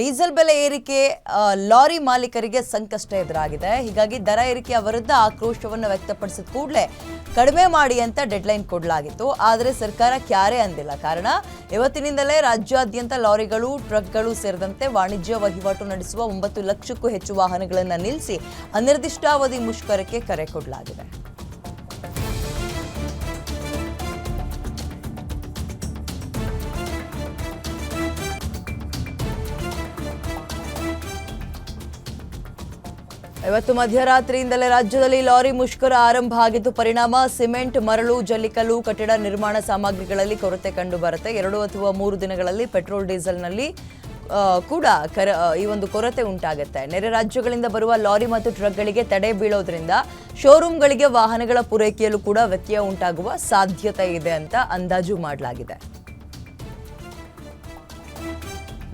Diesel ಬೆಲೆ ಏರಿಕೆ lorry ಮಾಲೀಕರಿಗೆ ಸಂಕಷ್ಟ ಎದುರಾಗಿದೆ. ಹೀಗಾಗಿ ದರ ಏರಿಕೆಯ ವಿರುದ್ಧ ಆಕ್ರೋಶವನ್ನು ವ್ಯಕ್ತಪಡಿಸಿದ ಕೂಡಲೇ ಕಡಿಮೆ ಮಾಡಿ ಅಂತ ಡೆಡ್ಲೈನ್ ಕೊಡಲಾಗಿತ್ತು. ಆದರೆ ಸರ್ಕಾರ ಕ್ಯಾರೆ ಅಂದಿಲ್ಲ. ಕಾರಣ ಇವತ್ತಿನಿಂದಲೇ ರಾಜ್ಯಾದ್ಯಂತ ಲಾರಿಗಳು, ಟ್ರಕ್ಗಳು ಸೇರಿದಂತೆ ವಾಣಿಜ್ಯ ವಹಿವಾಟು ನಡೆಸುವ 9 ಲಕ್ಷಕ್ಕೂ ಹೆಚ್ಚು ವಾಹನಗಳನ್ನು ನಿಲ್ಲಿಸಿ ಅನಿರ್ದಿಷ್ಟಾವಧಿ ಮುಷ್ಕರಕ್ಕೆ ಕರೆ ಕೊಡಲಾಗಿದೆ. ಇವತ್ತು ಮಧ್ಯರಾತ್ರಿಯಿಂದಲೇ ರಾಜ್ಯದಲ್ಲಿ ಲಾರಿ ಮುಷ್ಕರ ಆರಂಭ ಆಗಿದ್ದು, ಪರಿಣಾಮ ಸಿಮೆಂಟ್, ಮರಳು, ಜಲ್ಲಿಕಲ್ಲು, ಕಟ್ಟಡ ನಿರ್ಮಾಣ ಸಾಮಗ್ರಿಗಳಲ್ಲಿ ಕೊರತೆ ಕಂಡು ಬರುತ್ತೆ. 2 ಅಥವಾ 3 ದಿನಗಳಲ್ಲಿ ಪೆಟ್ರೋಲ್, ಡೀಸೆಲ್ನಲ್ಲಿ ಕೂಡ ಈ ಒಂದು ಕೊರತೆ ಉಂಟಾಗುತ್ತೆ. ನೆರೆ ರಾಜ್ಯಗಳಿಂದ ಬರುವ ಲಾರಿ ಮತ್ತು ಟ್ರಕ್ಗಳಿಗೆ ತಡೆ ಬೀಳೋದ್ರಿಂದ ಶೋರೂಮ್ಗಳಿಗೆ ವಾಹನಗಳ ಪೂರೈಕೆಯಲ್ಲೂ ಕೂಡ ವ್ಯತ್ಯಯ ಉಂಟಾಗುವ ಸಾಧ್ಯತೆ ಇದೆ ಅಂತ ಅಂದಾಜು ಮಾಡಲಾಗಿದೆ.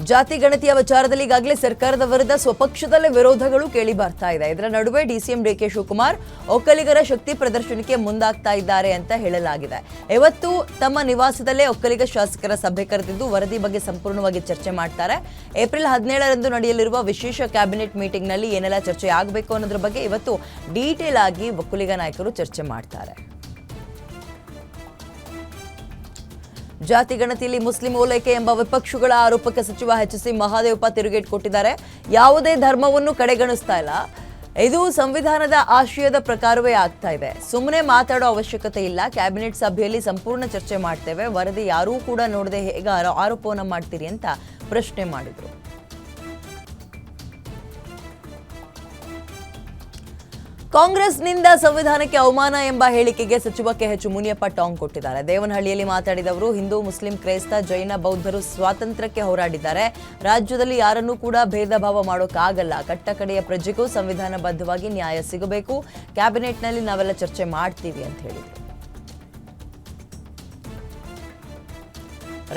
ಜಾತಿ ಗಣತಿಯ ವಿಚಾರದಲ್ಲಿ ಈಗಾಗಲೇ ಸರ್ಕಾರದ ವಿರುದ್ಧ ಸ್ವಪಕ್ಷದಲ್ಲೇ ವಿರೋಧಗಳು ಕೇಳಿ ಬರ್ತಾ ಇದೆ. ಇದರ ನಡುವೆ ಡಿಸಿಎಂ ಡಿಕೆ ಶಿವಕುಮಾರ್ ಒಕ್ಕಲಿಗರ ಶಕ್ತಿ ಪ್ರದರ್ಶನಕ್ಕೆ ಮುಂದಾಗ್ತಾ ಇದ್ದಾರೆ ಅಂತ ಹೇಳಲಾಗಿದೆ. ಇವತ್ತು ತಮ್ಮ ನಿವಾಸದಲ್ಲೇ ಒಕ್ಕಲಿಗ ಶಾಸಕರ ಸಭೆ ಕರೆದಿದ್ದು ವರದಿ ಬಗ್ಗೆ ಸಂಪೂರ್ಣವಾಗಿ ಚರ್ಚೆ ಮಾಡ್ತಾರೆ. ಏಪ್ರಿಲ್ 17ರಂದು ನಡೆಯಲಿರುವ ವಿಶೇಷ ಕ್ಯಾಬಿನೆಟ್ ಮೀಟಿಂಗ್ನಲ್ಲಿ ಏನೆಲ್ಲ ಚರ್ಚೆ ಆಗಬೇಕು ಅನ್ನೋದ್ರ ಬಗ್ಗೆ ಇವತ್ತು ಡೀಟೇಲ್ ಆಗಿ ಒಕ್ಕಲಿಗ ನಾಯಕರು ಚರ್ಚೆ ಮಾಡ್ತಾರೆ. ಜಾತಿ ಗಣತಿಯಲ್ಲಿ ಮುಸ್ಲಿಂ ಓಲೈಕೆ ಎಂಬ ವಿಪಕ್ಷಗಳ ಆರೋಪಕ್ಕೆ ಸಚಿವ ಎಚ್.ಸಿ. ಮಹದೇವಪ್ಪ ತಿರುಗೇಟು ಕೊಟ್ಟಿದ್ದಾರೆ. ಯಾವುದೇ ಧರ್ಮವನ್ನು ಕಡೆಗಣಿಸ್ತಾ ಇಲ್ಲ, ಇದು ಸಂವಿಧಾನದ ಆಶಯದ ಪ್ರಕಾರವೇ ಆಗ್ತಾ ಇದೆ. ಸುಮ್ಮನೆ ಮಾತಾಡೋ ಅವಶ್ಯಕತೆ ಇಲ್ಲ. ಕ್ಯಾಬಿನೆಟ್ ಸಭೆಯಲ್ಲಿ ಸಂಪೂರ್ಣ ಚರ್ಚೆ ಮಾಡ್ತೇವೆ. ವರದಿ ಯಾರೂ ಕೂಡ ನೋಡದೆ ಹೇಗೆ ಆರೋಪವನ್ನು ಮಾಡ್ತೀರಿ ಅಂತ ಪ್ರಶ್ನೆ ಮಾಡಿದರು. ಕಾಂಗ್ರೆಸ್ನಿಂದ ಸಂವಿಧಾನಕ್ಕೆ ಅವಮಾನ ಎಂಬ ಹೇಳಿಕೆಗೆ ಸಚಿವ ಕೆಎಚ್ ಮುನಿಯಪ್ಪ ಟಾಂಗ್ ಕೊಟ್ಟಿದ್ದಾರೆ. ದೇವನಹಳ್ಳಿಯಲ್ಲಿ ಮಾತಾಡಿದವರು, ಹಿಂದೂ, ಮುಸ್ಲಿಂ, ಕ್ರೈಸ್ತ, ಜೈನ, ಬೌದ್ಧರು ಸ್ವಾತಂತ್ರ್ಯಕ್ಕೆ ಹೋರಾಡಿದ್ದಾರೆ. ರಾಜ್ಯದಲ್ಲಿ ಯಾರನ್ನೂ ಕೂಡ ಭೇದ ಭಾವ ಮಾಡೋಕ್ಕಾಗಲ್ಲ. ಕಟ್ಟಕಡೆಯ ಪ್ರಜೆಗೂ ಸಂವಿಧಾನಬದ್ಧವಾಗಿ ನ್ಯಾಯ ಸಿಗಬೇಕು. ಕ್ಯಾಬಿನೆಟ್ನಲ್ಲಿ ನಾವೆಲ್ಲ ಚರ್ಚೆ ಮಾಡ್ತೀವಿ ಅಂತ ಹೇಳಿದರು.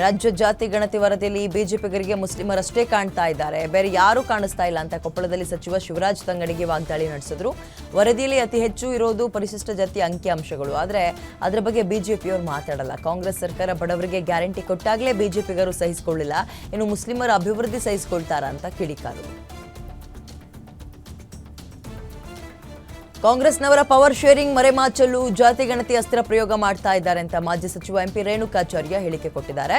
ರಾಜ್ಯ ಜಾತಿ ಗಣತಿ ವರದಿಯಲ್ಲಿ ಬಿಜೆಪಿಗರಿಗೆ ಮುಸ್ಲಿಮರಷ್ಟೇ ಕಾಣ್ತಾ ಇದ್ದಾರೆ, ಬೇರೆ ಯಾರೂ ಕಾಣಿಸ್ತಾ ಇಲ್ಲ ಅಂತ ಕೊಪ್ಪಳದಲ್ಲಿ ಸಚಿವ ಶಿವರಾಜ್ ತಂಗಡಿಗೆ ವಾಗ್ದಾಳಿ ನಡೆಸಿದ್ರು. ವರದಿಯಲ್ಲಿ ಅತಿ ಹೆಚ್ಚು ಇರೋದು ಪರಿಶಿಷ್ಟ ಜಾತಿ ಅಂಕಿಅಂಶಗಳು, ಆದರೆ ಅದರ ಬಗ್ಗೆ ಬಿಜೆಪಿಯವರು ಮಾತಾಡಲ್ಲ. ಕಾಂಗ್ರೆಸ್ ಸರ್ಕಾರ ಬಡವರಿಗೆ ಗ್ಯಾರಂಟಿ ಕೊಟ್ಟಾಗಲೇ ಬಿಜೆಪಿಗರು ಸಹಿಸಿಕೊಳ್ಳಿಲ್ಲ, ಇನ್ನು ಮುಸ್ಲಿಮರ ಅಭಿವೃದ್ಧಿ ಸಹಿಸಿಕೊಳ್ತಾರ ಅಂತ ಕಿಡಿಕಾರರು. ಕಾಂಗ್ರೆಸ್ನವರ ಪವರ್ ಶೇರಿಂಗ್ ಮರೆಮಾಚಲು ಜಾತಿ ಗಣತಿ ಅಸ್ತ್ರ ಪ್ರಯೋಗ ಮಾಡ್ತಾ ಇದ್ದಾರೆ ಅಂತ ಮಾಜಿ ಸಚಿವ ಎಂಪಿ ರೇಣುಕಾಚಾರ್ಯ ಹೇಳಿಕೆ ಕೊಟ್ಟಿದ್ದಾರೆ.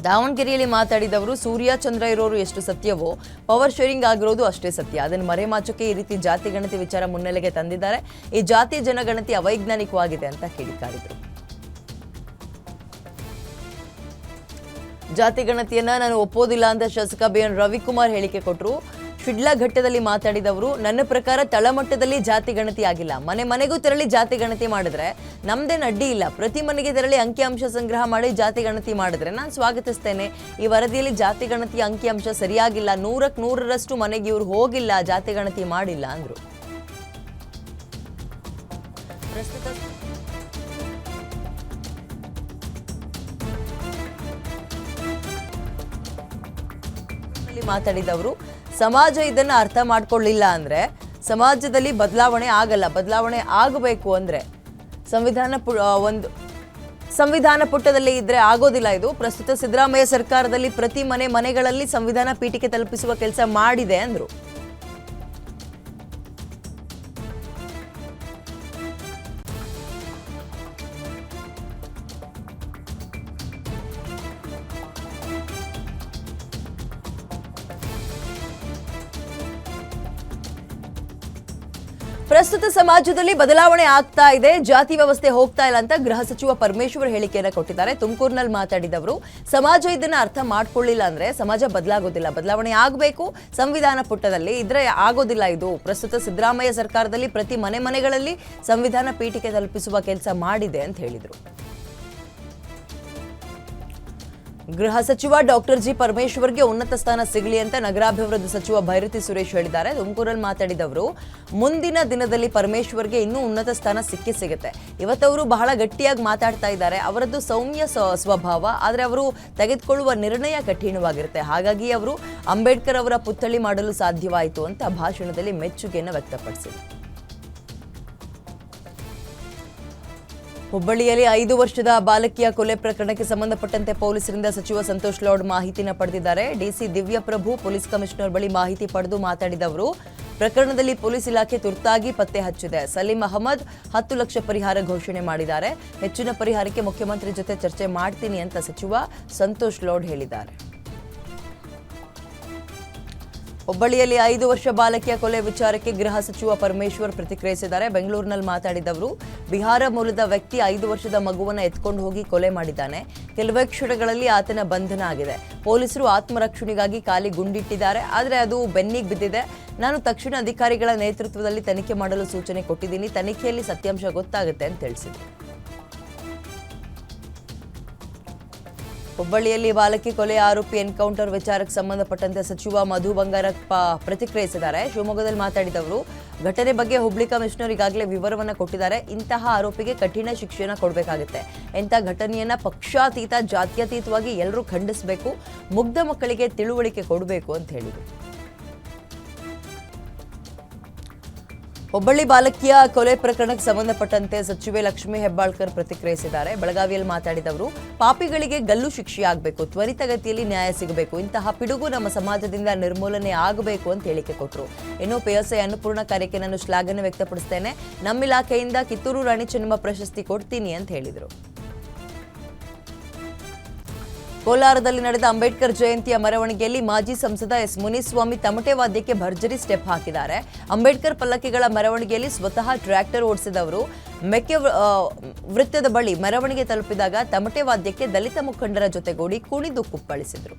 ದಾವಣಗೆರೆಯಲ್ಲಿ ಮಾತಾಡಿದವರು, ಸೂರ್ಯ ಚಂದ್ರ ಇರೋರು ಎಷ್ಟು ಸತ್ಯವೋ ಪವರ್ ಶೇರಿಂಗ್ ಆಗಿರೋದು ಅಷ್ಟೇ ಸತ್ಯ. ಅದನ್ನು ಮರೆಮಾಚಕ್ಕೆ ಈ ರೀತಿ ಜಾತಿ ಗಣತಿ ವಿಚಾರ ಮುನ್ನೆಲೆಗೆ ತಂದಿದ್ದಾರೆ. ಈ ಜಾತಿ ಜನಗಣತಿ ಅವೈಜ್ಞಾನಿಕವಾಗಿದೆ ಅಂತ ಕಿಡಿಕಾರಿದರು. ಜಾತಿ ಗಣತಿಯನ್ನ ನಾನು ಒಪ್ಪೋದಿಲ್ಲ ಅಂತ ಶಾಸಕ ಬಿಎನ್ ರವಿಕುಮಾರ್ ಹೇಳಿಕೆ ಕೊಟ್ಟರು. ಶಿಡ್ಲಘಟ್ಟದಲ್ಲಿ ಮಾತಾಡಿದವರು, ನನ್ನ ಪ್ರಕಾರ ತಳಮಟ್ಟದಲ್ಲಿ ಜಾತಿ ಗಣತಿ ಆಗಿಲ್ಲ. ಮನೆ ಮನೆಗೂ ತೆರಳಿ ಜಾತಿ ಗಣತಿ ಮಾಡಿದ್ರೆ ನಮ್ದೇನು ಅಡ್ಡಿ ಇಲ್ಲ. ಪ್ರತಿ ಮನೆಗೆ ತೆರಳಿ ಅಂಕಿಅಂಶ ಸಂಗ್ರಹ ಮಾಡಿ ಜಾತಿ ಗಣತಿ ಮಾಡಿದ್ರೆ ನಾನು ಸ್ವಾಗತಿಸ್ತೇನೆ. ಈ ವರದಿಯಲ್ಲಿ ಜಾತಿ ಗಣತಿಯ ಅಂಕಿಅಂಶ ಸರಿಯಾಗಿಲ್ಲ. 100ಕ್ಕೆ 100ರಷ್ಟು ಮನೆಗೆ ಇವರು ಹೋಗಿಲ್ಲ, ಜಾತಿ ಗಣತಿ ಮಾಡಿಲ್ಲ ಅಂದ್ರು. ಮಾತಾಡಿದವರು, ಸಮಾಜ ಇದನ್ನು ಅರ್ಥ ಮಾಡ್ಕೊಳ್ಳಿಲ್ಲ ಅಂದ್ರೆ ಸಮಾಜದಲ್ಲಿ ಬದಲಾವಣೆ ಆಗಲ್ಲ. ಬದಲಾವಣೆ ಆಗಬೇಕು ಅಂದ್ರೆ ಸಂವಿಧಾನ ಪುಟದಲ್ಲಿ ಇದ್ರೆ ಆಗೋದಿಲ್ಲ. ಇದು ಪ್ರಸ್ತುತ ಸಿದ್ದರಾಮಯ್ಯ ಸರ್ಕಾರದಲ್ಲಿ ಪ್ರತಿ ಮನೆಗಳಲ್ಲಿ ಸಂವಿಧಾನ ಪೀಠಿಕೆ ತಲುಪಿಸುವ ಕೆಲಸ ಮಾಡಿದೆ ಅಂದ್ರು. ಪ್ರಸ್ತುತ ಸಮಾಜದಲ್ಲಿ ಬದಲಾವಣೆ ಆಗ್ತಾ ಇದೆ, ಜಾತಿ ವ್ಯವಸ್ಥೆ ಹೋಗ್ತಾ ಇಲ್ಲ ಅಂತ ಗೃಹ ಸಚಿವ ಪರಮೇಶ್ವರ್ ಹೇಳಿಕೆಯನ್ನು ಕೊಟ್ಟಿದ್ದಾರೆ. ತುಮಕೂರಿನಲ್ಲಿ ಮಾತಾಡಿದವರು, ಸಮಾಜ ಇದನ್ನ ಅರ್ಥ ಮಾಡ್ಕೊಳ್ಳಿಲ್ಲ ಅಂದ್ರೆ ಸಮಾಜ ಬದಲಾಗೋದಿಲ್ಲ. ಬದಲಾವಣೆ ಆಗಬೇಕು, ಸಂವಿಧಾನ ಪುಟದಲ್ಲಿ ಇದ್ರೆ ಆಗೋದಿಲ್ಲ. ಇದು ಪ್ರಸ್ತುತ ಸಿದ್ದರಾಮಯ್ಯ ಸರ್ಕಾರದಲ್ಲಿ ಪ್ರತಿ ಮನೆಗಳಲ್ಲಿ ಸಂವಿಧಾನ ಪೀಠಿಕೆ ತಲುಪಿಸುವ ಕೆಲಸ ಮಾಡಿದೆ ಅಂತ ಹೇಳಿದರು. ಗೃಹ ಸಚಿವ ಡಾಕ್ಟರ್ ಜಿ ಪರಮೇಶ್ವರ್ಗೆ ಉನ್ನತ ಸ್ಥಾನ ಸಿಗಲಿ ಅಂತ ನಗರಾಭಿವೃದ್ಧಿ ಸಚಿವ ಭೈರತಿ ಸುರೇಶ್ ಹೇಳಿದ್ದಾರೆ. ತುಮಕೂರಲ್ಲಿ ಮಾತಾಡಿದವರು, ಮುಂದಿನ ದಿನದಲ್ಲಿ ಪರಮೇಶ್ವರ್ಗೆ ಇನ್ನೂ ಉನ್ನತ ಸ್ಥಾನ ಸಿಗುತ್ತೆ. ಇವತ್ತವರು ಬಹಳ ಗಟ್ಟಿಯಾಗಿ ಮಾತಾಡ್ತಾ ಇದ್ದಾರೆ. ಅವರದ್ದು ಸೌಮ್ಯ ಸ್ವಭಾವ, ಆದರೆ ಅವರು ತೆಗೆದುಕೊಳ್ಳುವ ನಿರ್ಣಯ ಕಠಿಣವಾಗಿರುತ್ತೆ. ಹಾಗಾಗಿ ಅವರು ಅಂಬೇಡ್ಕರ್ ಅವರ ಪುತ್ಥಳಿ ಮಾಡಲು ಸಾಧ್ಯವಾಯಿತು ಅಂತ ಭಾಷಣದಲ್ಲಿ ಮೆಚ್ಚುಗೆಯನ್ನು ವ್ಯಕ್ತಪಡಿಸಿದರು. ಹುಬ್ಬಳ್ಳಿಯಲ್ಲಿ 5 ವರ್ಷದ ಬಾಲಕಿಯ ಕೊಲೆ ಪ್ರಕರಣಕ್ಕೆ ಸಂಬಂಧಪಟ್ಟಂತೆ ಪೊಲೀಸರಿಂದ ಸಚಿವ ಸಂತೋಷ್ ಲಾಡ್ ಮಾಹಿತಿನ ಪಡೆದಿದ್ದಾರೆ. ಡಿಸಿ ದಿವ್ಯಪ್ರಭು ಪೊಲೀಸ್ ಕಮಿಷನರ್ ಬಳಿ ಮಾಹಿತಿ ಪಡೆದು ಮಾತಾಡಿದವರು, ಪ್ರಕರಣದಲ್ಲಿ ಪೊಲೀಸ್ ಇಲಾಖೆ ತುರ್ತಾಗಿ ಪತ್ತೆ ಹಚ್ಚಿದೆ. ಸಲೀಂ ಅಹಮದ್ 10 ಲಕ್ಷ ಪರಿಹಾರ ಘೋಷಣೆ ಮಾಡಿದ್ದಾರೆ. ಹೆಚ್ಚಿನ ಪರಿಹಾರಕ್ಕೆ ಮುಖ್ಯಮಂತ್ರಿ ಜೊತೆ ಚರ್ಚೆ ಮಾಡ್ತೀನಿ ಅಂತ ಸಚಿವ ಸಂತೋಷ್ ಲಾಡ್ ಹೇಳಿದ್ದಾರೆ. ಹುಬ್ಬಳ್ಳಿಯಲ್ಲಿ 5 ವರ್ಷ ಬಾಲಕಿಯ ಕೊಲೆ ವಿಚಾರಕ್ಕೆ ಗೃಹ ಸಚಿವ ಪರಮೇಶ್ವರ್ ಪ್ರತಿಕ್ರಿಯಿಸಿದ್ದಾರೆ. ಬೆಂಗಳೂರಿನಲ್ಲಿ ಮಾತಾಡಿದವರು, ಬಿಹಾರ ಮೂಲದ ವ್ಯಕ್ತಿ 5 ವರ್ಷದ ಮಗುವನ್ನು ಎತ್ಕೊಂಡು ಹೋಗಿ ಕೊಲೆ ಮಾಡಿದ್ದಾನೆ. ಕೆಲವೇ ಕ್ಷಣಗಳಲ್ಲಿ ಆತನ ಬಂಧನ ಆಗಿದೆ. ಪೊಲೀಸರು ಆತ್ಮರಕ್ಷಣೆಗಾಗಿ ಖಾಲಿ ಗುಂಡಿಟ್ಟಿದ್ದಾರೆ, ಆದರೆ ಅದು ಬೆನ್ನಿಗೆ ಬಿದ್ದಿದೆ. ನಾನು ತಕ್ಷಣ ಅಧಿಕಾರಿಗಳ ನೇತೃತ್ವದಲ್ಲಿ ತನಿಖೆ ಮಾಡಲು ಸೂಚನೆ ಕೊಟ್ಟಿದ್ದೀನಿ. ತನಿಖೆಯಲ್ಲಿ ಸತ್ಯಾಂಶ ಗೊತ್ತಾಗುತ್ತೆ ಅಂತ ತಿಳಿಸಿದರು. ಹುಬ್ಬಳ್ಳಿಯಲ್ಲಿ ಬಾಲಕಿ ಕೊಲೆ ಆರೋಪಿ ಎನ್ಕೌಂಟರ್ ವಿಚಾರಕ್ಕೆ ಸಂಬಂಧಪಟ್ಟಂತೆ ಸಚಿವ ಮಧು ಬಂಗಾರಪ್ಪ ಪ್ರತಿಕ್ರಿಯಿಸಿದ್ದಾರೆ. ಶಿವಮೊಗ್ಗದಲ್ಲಿ ಮಾತಾಡಿದವರು, ಘಟನೆ ಬಗ್ಗೆ ಹುಬ್ಬಳ್ಳಿ ಕಮಿಷನರ್ ಈಗಾಗಲೇ ವಿವರವನ್ನು ಕೊಟ್ಟಿದ್ದಾರೆ. ಇಂತಹ ಆರೋಪಿಗೆ ಕಠಿಣ ಶಿಕ್ಷೆಯನ್ನು ಕೊಡಬೇಕಾಗುತ್ತೆ. ಇಂಥ ಘಟನೆಯನ್ನ ಪಕ್ಷಾತೀತ ಜಾತ್ಯತೀತವಾಗಿ ಎಲ್ಲರೂ ಖಂಡಿಸಬೇಕು. ಮುಗ್ಧ ಮಕ್ಕಳಿಗೆ ತಿಳುವಳಿಕೆ ಕೊಡಬೇಕು ಅಂತ ಹೇಳಿದರು. ಹುಬ್ಬಳ್ಳಿ ಬಾಲಕಿಯ ಕೊಲೆ ಪ್ರಕರಣಕ್ಕೆ ಸಂಬಂಧಪಟ್ಟಂತೆ ಸಚಿವೆ ಲಕ್ಷ್ಮೀ ಹೆಬ್ಬಾಳ್ಕರ್ ಪ್ರತಿಕ್ರಿಯಿಸಿದ್ದಾರೆ. ಬೆಳಗಾವಿಯಲ್ಲಿ ಮಾತಾಡಿದವರು, ಪಾಪಿಗಳಿಗೆ ಗಲ್ಲು ಶಿಕ್ಷೆಯಾಗಬೇಕು, ತ್ವರಿತಗತಿಯಲ್ಲಿ ನ್ಯಾಯ ಸಿಗಬೇಕು. ಇಂತಹ ಪಿಡುಗು ನಮ್ಮ ಸಮಾಜದಿಂದ ನಿರ್ಮೂಲನೆ ಆಗಬೇಕು ಅಂತ ಹೇಳಿಕೆ ಕೊಟ್ಟರು. ಇನ್ನು ಪಿಎಸ್ಐ ಅನ್ನಪೂರ್ಣ ಕಾರ್ಯಕ್ಕೆ ನಾನು ಶ್ಲಾಘನೆ ವ್ಯಕ್ತಪಡಿಸ್ತೇನೆ. ನಮ್ಮ ಇಲಾಖೆಯಿಂದ ಕಿತ್ತೂರು ರಾಣಿ ಚೆನ್ನಮ್ಮ ಪ್ರಶಸ್ತಿ ಕೊಡ್ತೀನಿ ಅಂತ ಹೇಳಿದರು. ಕೋಲಾರದಲ್ಲಿ ನಡೆದ ಅಂಬೇಡ್ಕರ್ ಜಯಂತಿಯ ಮೆರವಣಿಗೆಯಲ್ಲಿ ಮಾಜಿ ಸಂಸದ ಎಸ್ ಮುನಿಸ್ವಾಮಿ ತಮಟೆ ವಾದ್ಯಕ್ಕೆ ಭರ್ಜರಿ ಸ್ಟೆಪ್ ಹಾಕಿದ್ದಾರೆ. ಅಂಬೇಡ್ಕರ್ ಪಲ್ಲಕ್ಕಿಗಳ ಮೆರವಣಿಗೆಯಲ್ಲಿ ಸ್ವತಃ ಟ್ರ್ಯಾಕ್ಟರ್ ಓಡಿಸಿದವರು ಮೆಕ್ಕೆ ವೃತ್ತದ ಬಳಿ ಮೆರವಣಿಗೆ ತಲುಪಿದಾಗ ತಮಟೆ ವಾದ್ಯಕ್ಕೆ ದಲಿತ ಮುಖಂಡರ ಜೊತೆಗೂಡಿ ಕುಣಿದು ಕುಪ್ಪಳಿಸಿದರು.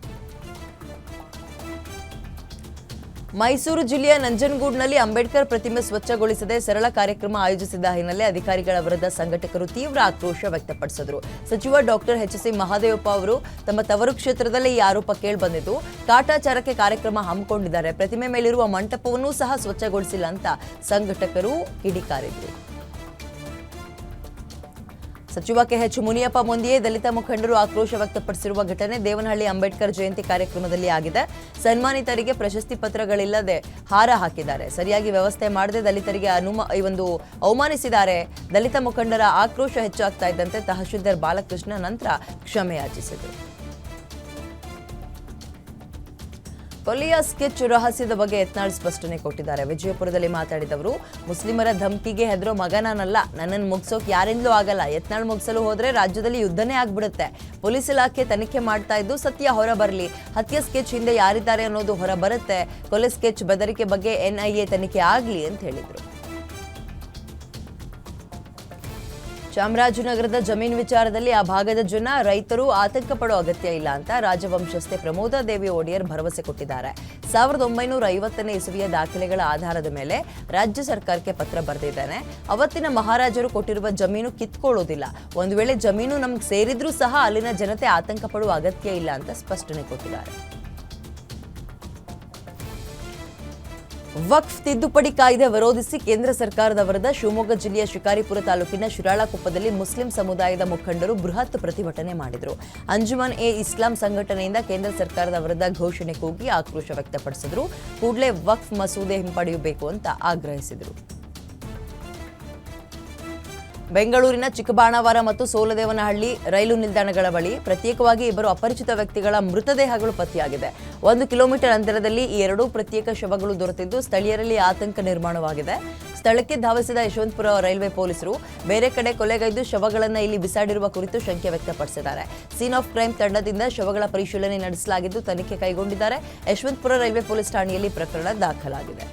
ಮೈಸೂರು ಜಿಲ್ಲೆಯ ನಂಜನಗೂಡಿನಲ್ಲಿ ಅಂಬೇಡ್ಕರ್ ಪ್ರತಿಮೆ ಸ್ವಚ್ಛಗೊಳಿಸದೆ ಸರಳ ಕಾರ್ಯಕ್ರಮ ಆಯೋಜಿಸಿದ ಹಿನ್ನೆಲೆ ಅಧಿಕಾರಿಗಳ ವಿರುದ್ಧ ಸಂಘಟಕರು ತೀವ್ರ ಆಕ್ರೋಶ ವ್ಯಕ್ತಪಡಿಸಿದರು. ಸಚಿವ ಡಾಕ್ಟರ್ ಎಚ್.ಸಿ. ಮಹದೇವಪ್ಪ ಅವರು ತಮ್ಮ ತವರು ಕ್ಷೇತ್ರದಲ್ಲೇ ಈ ಆರೋಪ ಕೇಳಿಬಂದಿದ್ದು, ಕಾಟಾಚಾರಕ್ಕೆ ಕಾರ್ಯಕ್ರಮ ಹಮ್ಮಿಕೊಂಡಿದ್ದಾರೆ. ಪ್ರತಿಮೆ ಮೇಲಿರುವ ಮಂಟಪವನ್ನೂ ಸಹ ಸ್ವಚ್ಛಗೊಳಿಸಿಲ್ಲ ಅಂತ ಸಂಘಟಕರು ಕಿಡಿಕಾರಿದರು. ಸಚಿವ ಕೆಎಚ್ ಮುನಿಯಪ್ಪ ಮುಂದೆಯೇ ದಲಿತ ಮುಖಂಡರು ಆಕ್ರೋಶ ವ್ಯಕ್ತಪಡಿಸಿರುವ ಘಟನೆ ದೇವನಹಳ್ಳಿ ಅಂಬೇಡ್ಕರ್ ಜಯಂತಿ ಕಾರ್ಯಕ್ರಮದಲ್ಲಿ ಆಗಿದೆ. ಸನ್ಮಾನಿತರಿಗೆ ಪ್ರಶಸ್ತಿ ಪತ್ರಗಳಿಲ್ಲದೆ ಹಾರ ಹಾಕಿದ್ದಾರೆ. ಸರಿಯಾಗಿ ವ್ಯವಸ್ಥೆ ಮಾಡದೆ ದಲಿತರಿಗೆ ಅವಮಾನಿಸಿದ್ದಾರೆ. ದಲಿತ ಮುಖಂಡರ ಆಕ್ರೋಶ ಹೆಚ್ಚಾಗ್ತಾ ಇದ್ದಂತೆ ತಹಶೀಲ್ದಾರ್ ಬಾಲಕೃಷ್ಣ ನಂತರ ಕ್ಷಮೆ ಯಾಚಿಸಿದರು. ಕೊಲೆಯ ಸ್ಕೆಚ್ ರಹಸ್ಯದ ಬಗ್ಗೆ ಯತ್ನಾಳ್ ಸ್ಪಷ್ಟನೆ ಕೊಟ್ಟಿದ್ದಾರೆ. ವಿಜಯಪುರದಲ್ಲಿ ಮಾತಾಡಿದವರು, ಮುಸ್ಲಿಮರ ಧಮ್ಕಿಗೆ ಹೆದರೋ ಮಗ ನಾನಲ್ಲ, ನನ್ನನ್ನು ಮುಗಿಸೋಕೆ ಯಾರಿಂದಲೂ ಆಗಲ್ಲ. ಯತ್ನಾಳ್ ಮುಗಿಸಲು ಹೋದ್ರೆ ರಾಜ್ಯದಲ್ಲಿ ಯುದ್ಧನೇ ಆಗ್ಬಿಡುತ್ತೆ. ಪೊಲೀಸ್ ಇಲಾಖೆ ತನಿಖೆ ಮಾಡ್ತಾ ಇದ್ದು ಸತ್ಯ ಹೊರ ಬರಲಿ. ಹತ್ಯೆ ಸ್ಕೆಚ್ ಹಿಂದೆ ಯಾರಿದ್ದಾರೆ ಅನ್ನೋದು ಹೊರ ಬರುತ್ತೆ. ಕೊಲೆ ಸ್ಕೆಚ್ ಬೆದರಿಕೆ ಬಗ್ಗೆ NIA ತನಿಖೆ ಆಗಲಿ ಅಂತ ಹೇಳಿದರು. ಚಾಮರಾಜನಗರದ ಜಮೀನು ವಿಚಾರದಲ್ಲಿ ಆ ಭಾಗದ ಜನ ರೈತರು ಆತಂಕ ಪಡೋ ಅಗತ್ಯ ಇಲ್ಲ ಅಂತ ರಾಜವಂಶಸ್ಥೆ ಪ್ರಮೋದಾದೇವಿ ಒಡೆಯರ್ ಭರವಸೆ ಕೊಟ್ಟಿದ್ದಾರೆ. 1950ನೇ ಇಸವಿಯ ದಾಖಲೆಗಳ ಆಧಾರದ ಮೇಲೆ ರಾಜ್ಯ ಸರ್ಕಾರಕ್ಕೆ ಪತ್ರ ಬರೆದಿದ್ದಾನೆ. ಅವತ್ತಿನ ಮಹಾರಾಜರು ಕೊಟ್ಟಿರುವ ಜಮೀನು ಕಿತ್ಕೊಳ್ಳೋದಿಲ್ಲ. ಒಂದು ವೇಳೆ ಜಮೀನು ನಮ್ಗೆ ಸೇರಿದ್ರೂ ಸಹ ಅಲ್ಲಿನ ಜನತೆ ಆತಂಕ ಪಡುವ ಅಗತ್ಯ ಇಲ್ಲ ಅಂತ ಸ್ಪಷ್ಟನೆ ಕೊಟ್ಟಿದ್ದಾರೆ. ವಕ್ಫ್ ತಿದ್ದುಪಡಿ ಕಾಯ್ದೆ ವಿರೋಧಿಸಿ ಕೇಂದ್ರ ಸರ್ಕಾರದ ವಿರುದ್ಧ ಶಿವಮೊಗ್ಗ ಜಿಲ್ಲೆಯ ಶಿಕಾರಿಪುರ ತಾಲೂಕಿನ ಶಿರಾಳಕೊಪ್ಪದಲ್ಲಿ ಮುಸ್ಲಿಂ ಸಮುದಾಯದ ಮುಖಂಡರು ಬೃಹತ್ ಪ್ರತಿಭಟನೆ ಮಾಡಿದರು. ಅಂಜುಮನ್ ಎ ಇಸ್ಲಾಂ ಸಂಘಟನೆಯಿಂದ ಕೇಂದ್ರ ಸರ್ಕಾರದ ವಿರುದ್ಧ ಘೋಷಣೆ ಕೂಗಿ ಆಕ್ರೋಶ ವ್ಯಕ್ತಪಡಿಸಿದರು. ಕೂಡಲೇ ವಕ್ಫ್ ಮಸೂದೆ ಹಿಂಪಡೆಯಬೇಕು ಅಂತ ಆಗ್ರಹಿಸಿದರು. ಬೆಂಗಳೂರಿನ ಚಿಕ್ಕಬಾಣಾವರ ಮತ್ತು ಸೋಲದೇವನಹಳ್ಳಿ ರೈಲು ನಿಲ್ದಾಣಗಳ ಬಳಿ ಪ್ರತ್ಯೇಕವಾಗಿ 2 ಅಪರಿಚಿತ ವ್ಯಕ್ತಿಗಳ ಮೃತದೇಹಗಳು ಪತ್ತೆಯಾಗಿದೆ. 1 ಕಿಲೋಮೀಟರ್ ಅಂತರದಲ್ಲಿ ಈ 2 ಪ್ರತ್ಯೇಕ ಶವಗಳು ದೊರೆತಿದ್ದು ಸ್ಥಳೀಯರಲ್ಲಿ ಆತಂಕ ನಿರ್ಮಾಣವಾಗಿದೆ. ಸ್ಥಳಕ್ಕೆ ಧಾವಿಸಿದ ಯಶವಂತಪುರ ರೈಲ್ವೆ ಪೊಲೀಸರು ಬೇರೆ ಕಡೆ ಕೊಲೆಗೈದು ಶವಗಳನ್ನು ಇಲ್ಲಿ ಬಿಸಾಡಿರುವ ಕುರಿತು ಶಂಕೆ ವ್ಯಕ್ತಪಡಿಸಿದ್ದಾರೆ. ಸೀನ್ ಆಫ್ ಕ್ರೈಮ್ ತಂಡದಿಂದ ಶವಗಳ ಪರಿಶೀಲನೆ ನಡೆಸಲಾಗಿದ್ದು ತನಿಖೆ ಕೈಗೊಂಡಿದ್ದಾರೆ. ಯಶವಂತಪುರ ರೈಲ್ವೆ ಪೊಲೀಸ್ ಠಾಣೆಯಲ್ಲಿ ಪ್ರಕರಣ ದಾಖಲಾಗಿದೆ.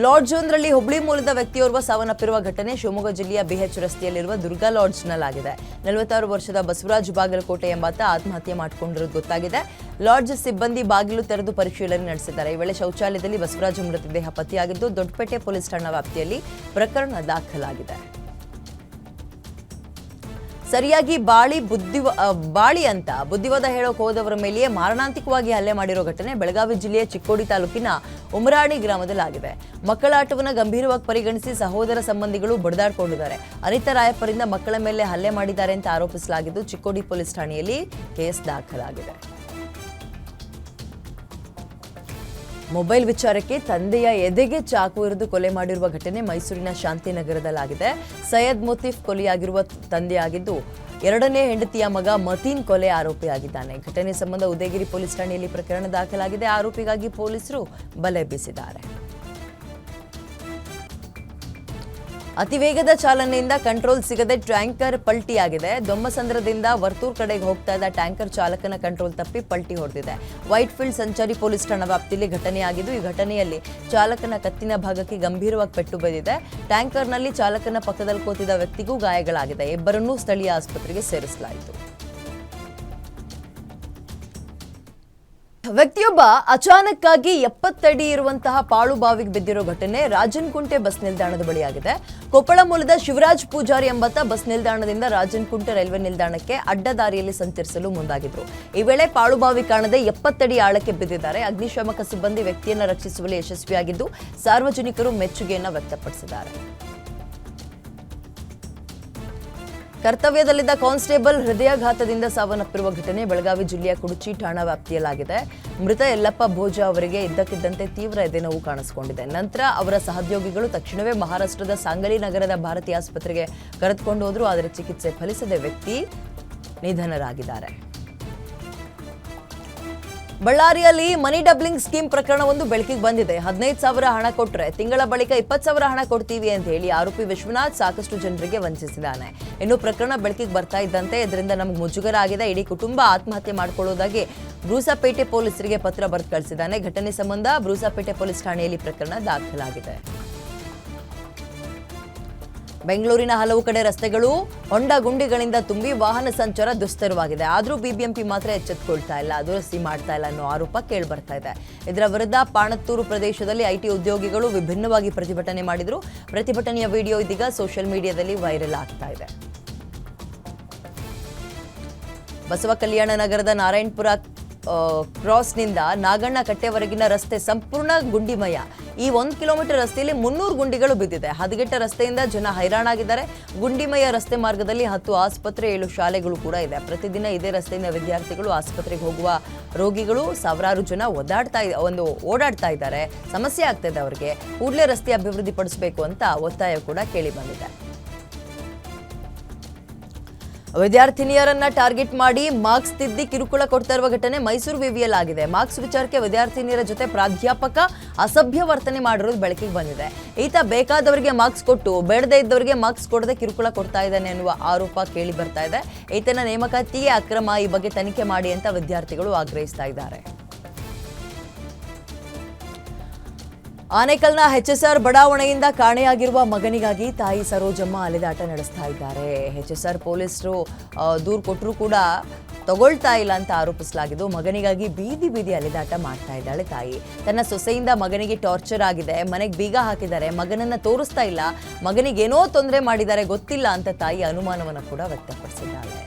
ಲಾಡ್ಜ್ ಒಂದರಲ್ಲಿ ಹುಬ್ಳಿ ಮೂಲದ ವ್ಯಕ್ತಿಯೋರ್ವ ಸಾವನ್ನಪ್ಪಿರುವ ಘಟನೆ ಶಿವಮೊಗ್ಗ ಜಿಲ್ಲೆಯ BH ರಸ್ತೆಯಲ್ಲಿರುವ ದುರ್ಗಾ ಲಾಡ್ಜ್ನಲ್ಲಾಗಿದೆ. 46 ವರ್ಷದ ಬಸವರಾಜ್ ಬಾಗಲಕೋಟೆ ಎಂಬಾತ ಆತ್ಮಹತ್ಯೆ ಮಾಡಿಕೊಂಡಿರುವುದು ಗೊತ್ತಾಗಿದೆ. ಲಾಡ್ಜ್ ಸಿಬ್ಬಂದಿ ಬಾಗಿಲು ತೆರೆದು ಪರಿಶೀಲನೆ ನಡೆಸಿದ್ದಾರೆ. ಈ ವೇಳೆ ಶೌಚಾಲಯದಲ್ಲಿ ಬಸವರಾಜ್ ಮೃತದೇಹ ಪತ್ತೆಯಾಗಿದ್ದು ದೊಡ್ಡಪೇಟೆ ಪೊಲೀಸ್ ಠಾಣಾ ವ್ಯಾಪ್ತಿಯಲ್ಲಿ ಪ್ರಕರಣ ದಾಖಲಾಗಿದೆ. ಸರಿಯಾಗಿ ಬಾಳಿ ಅಂತ ಬುದ್ಧಿವಾದ ಹೇಳೋಕೆ ಹೋದವರ ಮೇಲೆಯೇ ಮಾರಣಾಂತಿಕವಾಗಿ ಹಲ್ಲೆ ಮಾಡಿರೋ ಘಟನೆ ಬೆಳಗಾವಿ ಜಿಲ್ಲೆಯ ಚಿಕ್ಕೋಡಿ ತಾಲೂಕಿನ ಉಮರಾಣಿ ಗ್ರಾಮದಲ್ಲಾಗಿದೆ. ಮಕ್ಕಳ ಆಟವನ್ನು ಗಂಭೀರವಾಗಿ ಪರಿಗಣಿಸಿ ಸಹೋದರ ಸಂಬಂಧಿಗಳು ಬಡಿದಾಡಿಕೊಂಡಿದ್ದಾರೆ. ಅನಿತಾ ರಾಯಪ್ಪರಿಂದ ಮಕ್ಕಳ ಮೇಲೆ ಹಲ್ಲೆ ಮಾಡಿದ್ದಾರೆ ಅಂತ ಆರೋಪಿಸಲಾಗಿದ್ದು ಚಿಕ್ಕೋಡಿ ಪೊಲೀಸ್ ಠಾಣೆಯಲ್ಲಿ ಕೇಸ್ ದಾಖಲಾಗಿದೆ. ಮೊಬೈಲ್ ವಿಚಾರಕ್ಕೆ ತಂದೆಯ ಎದೆಗೆ ಚಾಕು ಇರಿದು ಕೊಲೆ ಮಾಡಿರುವ ಘಟನೆ ಮೈಸೂರಿನ ಶಾಂತಿನಗರದಲ್ಲಾಗಿದೆ. ಸೈಯದ್ ಮುತೀಫ್ ಕೊಲೆಯಾಗಿರುವ ತಂದೆಯಾಗಿದ್ದು ಎರಡನೇ ಹೆಂಡತಿಯ ಮಗ ಮತೀನ್ ಕೊಲೆ ಆರೋಪಿಯಾಗಿದ್ದಾನೆ. ಘಟನೆ ಸಂಬಂಧ ಉದಯಗಿರಿ ಪೊಲೀಸ್ ಠಾಣೆಯಲ್ಲಿ ಪ್ರಕರಣ ದಾಖಲಾಗಿದೆ. ಆರೋಪಿಗಾಗಿ ಪೊಲೀಸರು ಬಲೆ ಬೀಸಿದ್ದಾರೆ. ಅತಿ ವೇಗದ ಚಾಲನೆಯಿಂದ ಕಂಟ್ರೋಲ್ ಸಿಗದೆ ಟ್ಯಾಂಕರ್ ಪಲ್ಟಿಯಾಗಿದೆ. ದೊಮ್ಮಸಂದ್ರದಿಂದ ವರ್ತೂರ್ ಕಡೆಗೆ ಹೋಗ್ತಾ ಇದ್ದ ಟ್ಯಾಂಕರ್ ಚಾಲಕನ ಕಂಟ್ರೋಲ್ ತಪ್ಪಿ ಪಲ್ಟಿ ಹೊಡೆದಿದೆ. ವೈಟ್ ಫೀಲ್ಡ್ ಸಂಚಾರಿ ಪೊಲೀಸ್ ಠಾಣಾ ವ್ಯಾಪ್ತಿಯಲ್ಲಿ ಘಟನೆಯಾಗಿದ್ದು, ಈ ಘಟನೆಯಲ್ಲಿ ಚಾಲಕನ ಕತ್ತಿನ ಭಾಗಕ್ಕೆ ಗಂಭೀರವಾಗಿ ಪೆಟ್ಟು ಬಿದ್ದಿದೆ. ಟ್ಯಾಂಕರ್ನಲ್ಲಿ ಚಾಲಕನ ಪಕ್ಕದಲ್ಲಿ ಕೂತಿದ್ದ ವ್ಯಕ್ತಿಗೂ ಗಾಯಗಳಾಗಿದೆ. ಇಬ್ಬರನ್ನೂ ಸ್ಥಳೀಯ ಆಸ್ಪತ್ರೆಗೆ ಸೇರಿಸಲಾಯಿತು. ವ್ಯಕ್ತಿಯೊಬ್ಬ ಅಚಾನಕ್ಕಾಗಿ 70 ಅಡಿ ಇರುವಂತಹ ಪಾಳು ಬಾವಿಗೆ ಬಿದ್ದಿರೋ ಘಟನೆ ರಾಜನಕುಂಟೆ ಬಸ್ ನಿಲ್ದಾಣದ ಬಳಿಯಾಗಿದೆ. ಕೊಪ್ಪಳ ಮೂಲದ ಶಿವರಾಜ್ ಪೂಜಾರಿ ಎಂಬಾತ ಬಸ್ ನಿಲ್ದಾಣದಿಂದ ರಾಜನಕುಂಟೆ ರೈಲ್ವೆ ನಿಲ್ದಾಣಕ್ಕೆ ಅಡ್ಡ ದಾರಿಯಲ್ಲಿ ಸಂಚರಿಸಲು ಮುಂದಾಗಿದ್ರು. ಈ ವೇಳೆ ಪಾಳುಬಾವಿ ಕಾಣದೆ 70 ಅಡಿ ಆಳಕ್ಕೆ ಬಿದ್ದಿದ್ದಾರೆ. ಅಗ್ನಿಶಾಮಕ ಸಿಬ್ಬಂದಿ ವ್ಯಕ್ತಿಯನ್ನು ರಕ್ಷಿಸುವಲ್ಲಿ ಯಶಸ್ವಿಯಾಗಿದ್ದು, ಸಾರ್ವಜನಿಕರು ಮೆಚ್ಚುಗೆಯನ್ನು ವ್ಯಕ್ತಪಡಿಸಿದ್ದಾರೆ. ಕರ್ತವ್ಯದಲ್ಲಿದ್ದ ಕಾನ್ಸ್ಟೇಬಲ್ ಹೃದಯಾಘಾತದಿಂದ ಸಾವನ್ನಪ್ಪಿರುವ ಘಟನೆ ಬೆಳಗಾವಿ ಜಿಲ್ಲೆಯ ಕುಡುಚಿ ಠಾಣಾ ವ್ಯಾಪ್ತಿಯಲ್ಲಾಗಿದೆ. ಮೃತ ಯಲ್ಲಪ್ಪ ಭೋಜ ಅವರಿಗೆ ಇದ್ದಕ್ಕಿದ್ದಂತೆ ತೀವ್ರ ಎದೆನೋವು ಕಾಣಿಸಿಕೊಂಡಿದೆ. ನಂತರ ಅವರ ಸಹೋದ್ಯೋಗಿಗಳು ತಕ್ಷಣವೇ ಮಹಾರಾಷ್ಟ್ರದ ಸಾಂಗಲಿ ನಗರದ ಭಾರತಿ ಆಸ್ಪತ್ರೆಗೆ ಕರೆದುಕೊಂಡು ಹೋದ್ರು. ಆದರೆ ಚಿಕಿತ್ಸೆ ಫಲಿಸದೆ ವ್ಯಕ್ತಿ ನಿಧನರಾಗಿದ್ದಾರೆ. ಬಳ್ಳಾರಿಯಲ್ಲಿ ಮನಿ ಡಬ್ಲಿಂಗ್ ಸ್ಕೀಮ್ ಪ್ರಕರಣವೊಂದು ಬೆಳಕಿಗೆ ಬಂದಿದೆ. 15,000 ಹಣ ಕೊಟ್ಟರೆ ತಿಂಗಳ ಬಳಿಕ 20,000 ಹಣ ಕೊಡ್ತೀವಿ ಅಂತ ಹೇಳಿ ಆರೋಪಿ ವಿಶ್ವನಾಥ್ ಸಾಕಷ್ಟು ಜನರಿಗೆ ವಂಚಿಸಿದ್ದಾನೆ. ಇನ್ನು ಪ್ರಕರಣ ಬೆಳಕಿಗೆ ಬರ್ತಾ ಇದ್ದಂತೆ ಇದರಿಂದ ನಮಗೆ ಮುಜುಗರ ಆಗಿದೆ, ಇಡೀ ಕುಟುಂಬ ಆತ್ಮಹತ್ಯೆ ಮಾಡಿಕೊಳ್ಳುವುದಾಗಿ ಬ್ರೂಸಾಪೇಟೆ ಪೊಲೀಸರಿಗೆ ಪತ್ರ ಬರೆದು ಕಳಿಸಿದ್ದಾನೆ. ಘಟನೆ ಸಂಬಂಧ ಬ್ರೂಸಾಪೇಟೆ ಪೊಲೀಸ್ ಠಾಣೆಯಲ್ಲಿ ಪ್ರಕರಣ ದಾಖಲಾಗಿದೆ. ಬೆಂಗಳೂರಿನ ಹಲವು ಕಡೆ ರಸ್ತೆಗಳು ಹೊಂಡ ಗುಂಡಿಗಳಿಂದ ತುಂಬಿ ವಾಹನ ಸಂಚಾರ ದುಸ್ತರವಾಗಿದೆ. ಆದರೂ ಬಿಬಿಎಂಪಿ ಮಾತ್ರ ಎಚ್ಚೆತ್ತುಕೊಳ್ತಾ ಇಲ್ಲ, ದುರಸ್ತಿ ಮಾಡ್ತಾ ಇಲ್ಲ ಅನ್ನೋ ಆರೋಪ ಕೇಳಿಬರ್ತಾ ಇದೆ. ಇದರ ವಿರುದ್ಧ ಪಾಣತ್ತೂರು ಪ್ರದೇಶದಲ್ಲಿ ಐಟಿ ಉದ್ಯೋಗಿಗಳು ವಿಭಿನ್ನವಾಗಿ ಪ್ರತಿಭಟನೆ ಮಾಡಿದ್ರು. ಪ್ರತಿಭಟನೆಯ ವಿಡಿಯೋ ಇದೀಗ ಸೋಷಿಯಲ್ ಮೀಡಿಯಾದಲ್ಲಿ ವೈರಲ್ ಆಗ್ತಾ ಇದೆ. ಬಸವ ಕಲ್ಯಾಣ ನಗರದ ನಾರಾಯಣಪುರ ಕ್ರಾಸ್ನಿಂದ ನಾಗಣ್ಣ ಕಟ್ಟೆವರೆಗಿನ ರಸ್ತೆ ಸಂಪೂರ್ಣ ಗುಂಡಿಮಯ. ಈ 1 ಕಿಲೋಮೀಟರ್ ರಸ್ತೆಯಲ್ಲಿ 300 ಗುಂಡಿಗಳು ಬಿದ್ದಿದೆ. ಹದಗೆಟ್ಟ ರಸ್ತೆಯಿಂದ ಜನ ಹೈರಾಣಾಗಿದ್ದಾರೆ. ಗುಂಡಿಮಯ ರಸ್ತೆ ಮಾರ್ಗದಲ್ಲಿ 10 ಆಸ್ಪತ್ರೆ 7 ಶಾಲೆಗಳು ಕೂಡ ಇದೆ. ಪ್ರತಿದಿನ ಇದೇ ರಸ್ತೆಯಿಂದ ವಿದ್ಯಾರ್ಥಿಗಳು, ಆಸ್ಪತ್ರೆಗೆ ಹೋಗುವ ರೋಗಿಗಳು ಸಾವಿರಾರು ಜನ ಓಡಾಡ್ತಾ ಇದ್ದಾರೆ. ಸಮಸ್ಯೆ ಆಗ್ತಾ ಇದೆ ಅವರಿಗೆ. ಕೂಡಲೇ ರಸ್ತೆ ಅಭಿವೃದ್ಧಿ ಪಡಿಸಬೇಕು ಅಂತ ಒತ್ತಾಯ ಕೂಡ ಕೇಳಿ ಬಂದಿದೆ. ವಿದ್ಯಾರ್ಥಿನಿಯರನ್ನ ಟಾರ್ಗೆಟ್ ಮಾಡಿ ಮಾರ್ಕ್ಸ್ ತಿದ್ದಿ ಕಿರುಕುಳ ಕೊಡ್ತಾ ಇರುವ ಘಟನೆ ಮೈಸೂರು ವಿವಿಯಲ್ಲಿ ಆಗಿದೆ. ಮಾರ್ಕ್ಸ್ ವಿಚಾರಕ್ಕೆ ವಿದ್ಯಾರ್ಥಿನಿಯರ ಜೊತೆ ಪ್ರಾಧ್ಯಾಪಕ ಅಸಭ್ಯ ವರ್ತನೆ ಮಾಡಿರೋದು ಬೆಳಕಿಗೆ ಬಂದಿದೆ. ಈತ ಬೇಕಾದವರಿಗೆ ಮಾರ್ಕ್ಸ್ ಕೊಟ್ಟು ಬೇಡದೇ ಇದ್ದವರಿಗೆ ಮಾರ್ಕ್ಸ್ ಕೊಡದೆ ಕಿರುಕುಳ ಕೊಡ್ತಾ ಇದ್ದಾನೆ ಎನ್ನುವ ಆರೋಪ ಕೇಳಿ ಬರ್ತಾ ಇದೆ. ಈತನ ನೇಮಕಾತಿಯೇ ಅಕ್ರಮ, ಈ ಬಗ್ಗೆ ತನಿಖೆ ಮಾಡಿ ಅಂತ ವಿದ್ಯಾರ್ಥಿಗಳು ಆಗ್ರಹಿಸ್ತಾ ಇದ್ದಾರೆ. ಆನೇಕಲ್ನ HSR ಬಡಾವಣೆಯಿಂದ ಕಾಣೆಯಾಗಿರುವ ಮಗನಿಗಾಗಿ ತಾಯಿ ಸರೋಜಮ್ಮ ಅಲೆದಾಟ ನಡೆಸ್ತಾ ಇದ್ದಾರೆ. HSR ಪೊಲೀಸರು ದೂರು ಕೊಟ್ಟರೂ ಕೂಡ ತಗೊಳ್ತಾ ಇಲ್ಲ ಅಂತ ಆರೋಪಿಸಲಾಗಿದ್ದು, ಮಗನಿಗಾಗಿ ಬೀದಿ ಬೀದಿ ಅಲೆದಾಟ ಮಾಡ್ತಾ ಇದ್ದಾಳೆ ತಾಯಿ. ತನ್ನ ಸೊಸೆಯಿಂದ ಮಗನಿಗೆ ಟಾರ್ಚರ್ ಆಗಿದೆ, ಮನೆಗೆ ಬೀಗ ಹಾಕಿದ್ದಾರೆ, ಮಗನನ್ನ ತೋರಿಸ್ತಾ ಇಲ್ಲ, ಮಗನಿಗೇನೋ ತೊಂದರೆ ಮಾಡಿದ್ದಾರೆ ಗೊತ್ತಿಲ್ಲ ಅಂತ ತಾಯಿ ಅನುಮಾನವನ್ನು ಕೂಡ ವ್ಯಕ್ತಪಡಿಸಿದ್ದಾಳೆ.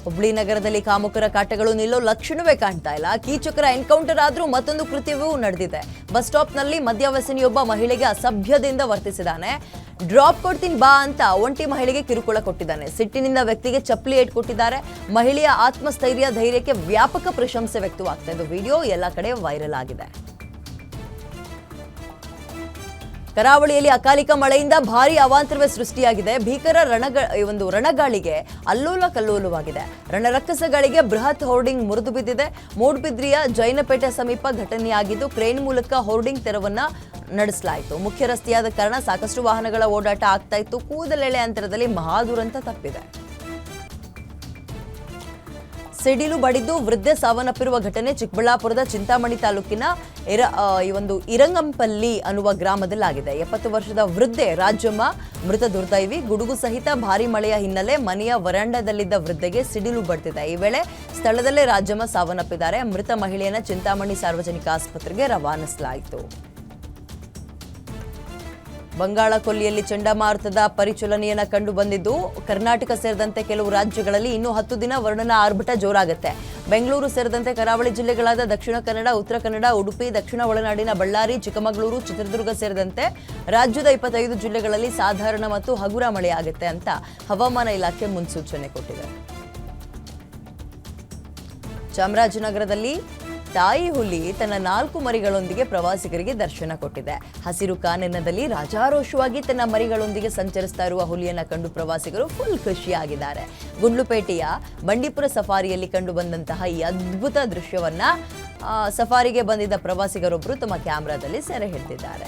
ಹುಬ್ಳಿ ನಗರದಲ್ಲಿ ಕಾಮುಕರ ಕಾಟಗಳು ನಿಲ್ಲೋ ಲಕ್ಷಣವೇ ಕಾಣ್ತಾ ಇಲ್ಲ. ಕೀಚಕರ ಎನ್ಕೌಂಟರ್ ಆದ್ರೂ ಮತ್ತೊಂದು ಕೃತ್ಯವೂ ನಡೆದಿದೆ. ಬಸ್ ಸ್ಟಾಪ್ನಲ್ಲಿ ಮದ್ಯವ್ಯಸನಿಯೊಬ್ಬ ಮಹಿಳೆಗೆ ಅಸಭ್ಯದಿಂದ ವರ್ತಿಸಿದ್ದಾನೆ. ಡ್ರಾಪ್ ಕೊಡ್ತೀನಿ ಬಾ ಅಂತ ಒಂಟಿ ಮಹಿಳೆಗೆ ಕಿರುಕುಳ ಕೊಟ್ಟಿದ್ದಾನೆ. ಸಿಟ್ಟಿನಿಂದ ವ್ಯಕ್ತಿಗೆ ಚಪ್ಪಲಿ ಏಟ್ ಕೊಟ್ಟಿದ್ದಾರೆ. ಮಹಿಳೆಯ ಆತ್ಮಸ್ಥೈರ್ಯ, ಧೈರ್ಯಕ್ಕೆ ವ್ಯಾಪಕ ಪ್ರಶಂಸೆ ವ್ಯಕ್ತವಾಗ್ತಾ ಇದೆ. ವಿಡಿಯೋ ಎಲ್ಲ ಕಡೆ ವೈರಲ್ ಆಗಿದೆ. ಕರಾವಳಿಯಲ್ಲಿ ಅಕಾಲಿಕ ಮಳೆಯಿಂದ ಭಾರೀ ಅವಾಂತರವೇ ಸೃಷ್ಟಿಯಾಗಿದೆ. ಭೀಕರ ರಣಗಾಳಿಗೆ ಅಲ್ಲೋಲ ಕಲ್ಲೋಲವಾಗಿದೆ. ರಣರಕ್ಕಸಗಳಿಗೆ ಬೃಹತ್ ಹೋರ್ಡಿಂಗ್ ಮುರಿದು ಬಿದ್ದಿದೆ. ಮೂಡ್ಬಿದ್ರಿಯ ಜೈನಪೇಟೆ ಸಮೀಪ ಘಟನೆಯಾಗಿದ್ದು, ಕ್ರೇನ್ ಮೂಲಕ ಹೋರ್ಡಿಂಗ್ ತೆರವನ್ನ ನಡೆಸಲಾಯಿತು. ಮುಖ್ಯ ರಸ್ತೆಯಾದ ಕಾರಣ ಸಾಕಷ್ಟು ವಾಹನಗಳ ಓಡಾಟ ಆಗ್ತಾ ಇತ್ತು. ಕೂದಲೆಳೆ ಅಂತರದಲ್ಲಿ ಮಹಾದುರಂತ ತಪ್ಪಿದೆ. ಸಿಡಿಲು ಬಡಿದು ವೃದ್ಧೆ ಸಾವನ್ನಪ್ಪಿರುವ ಘಟನೆ ಚಿಕ್ಕಬಳ್ಳಾಪುರದ ಚಿಂತಾಮಣಿ ತಾಲೂಕಿನ ಇರಂಗಂಪಲ್ಲಿ ಅನ್ನುವ ಗ್ರಾಮದಲ್ಲಾಗಿದೆ. 70 ವರ್ಷದ ವೃದ್ಧೆ ರಾಜಮ್ಮ ಮೃತ ದುರ್ದೈವಿ. ಗುಡುಗು ಸಹಿತ ಭಾರೀ ಮಳೆಯ ಹಿನ್ನೆಲೆ ಮನೆಯ ವರಾಂಡದಲ್ಲಿದ್ದ ವೃದ್ಧೆಗೆ ಸಿಡಿಲು ಬಡಿದಿದೆ. ಈ ವೇಳೆ ಸ್ಥಳದಲ್ಲೇ ರಾಜಮ್ಮ ಸಾವನ್ನಪ್ಪಿದ್ದಾರೆ. ಮೃತ ಮಹಿಳೆಯನ್ನ ಚಿಂತಾಮಣಿ ಸಾರ್ವಜನಿಕ ಆಸ್ಪತ್ರೆಗೆ ರವಾನಿಸಲಾಯಿತು. ಬಂಗಾಳ ಕೊಲ್ಲಿಯಲ್ಲಿ ಚಂಡಮಾರುತದ ಪರಿಚಲನೆಯನ್ನ ಕಂಡು ಬಂದಿದ್ದು, ಕರ್ನಾಟಕ ಸೇರಿದಂತೆ ಕೆಲವು ರಾಜ್ಯಗಳಲ್ಲಿ ಇನ್ನೂ 10 ದಿನ ವರ್ಣನ ಆರ್ಭಟ ಜೋರಾಗುತ್ತೆ. ಬೆಂಗಳೂರು ಸೇರಿದಂತೆ ಕರಾವಳಿ ಜಿಲ್ಲೆಗಳಾದ ದಕ್ಷಿಣ ಕನ್ನಡ, ಉತ್ತರ ಕನ್ನಡ, ಉಡುಪಿ, ದಕ್ಷಿಣ ಒಳನಾಡಿನ ಬಳ್ಳಾರಿ, ಚಿಕ್ಕಮಗಳೂರು, ಚಿತ್ರದುರ್ಗ ಸೇರಿದಂತೆ ರಾಜ್ಯದ 25 ಜಿಲ್ಲೆಗಳಲ್ಲಿ ಸಾಧಾರಣ ಮತ್ತು ಹಗುರ ಮಳೆಯಾಗುತ್ತೆ ಅಂತ ಹವಾಮಾನ ಇಲಾಖೆ ಮುನ್ಸೂಚನೆ ಕೊಟ್ಟಿದೆ. ಚಾಮರಾಜನಗರದಲ್ಲಿ ತಾಯಿ ಹುಲಿ ತನ್ನ 4 ಮರಿಗಳೊಂದಿಗೆ ಪ್ರವಾಸಿಗರಿಗೆ ದರ್ಶನ ಕೊಟ್ಟಿದೆ. ಹಸಿರು ಕಾನನದಲ್ಲಿ ರಾಜಾರೋಷವಾಗಿ ತನ್ನ ಮರಿಗಳೊಂದಿಗೆ ಸಂಚರಿಸ್ತಾ ಇರುವ ಹುಲಿಯನ್ನ ಕಂಡು ಪ್ರವಾಸಿಗರು ಫುಲ್ ಖುಷಿಯಾಗಿದ್ದಾರೆ. ಗುಂಡ್ಲುಪೇಟೆಯ ಬಂಡೀಪುರ ಸಫಾರಿಯಲ್ಲಿ ಕಂಡು ಬಂದಂತಹ ಈ ಅದ್ಭುತ ದೃಶ್ಯವನ್ನ ಸಫಾರಿಗೆ ಬಂದಿದ್ದ ಪ್ರವಾಸಿಗರೊಬ್ಬರು ತಮ್ಮ ಕ್ಯಾಮೆರಾದಲ್ಲಿ ಸೆರೆ ಹಿಡಿದಿದ್ದಾರೆ.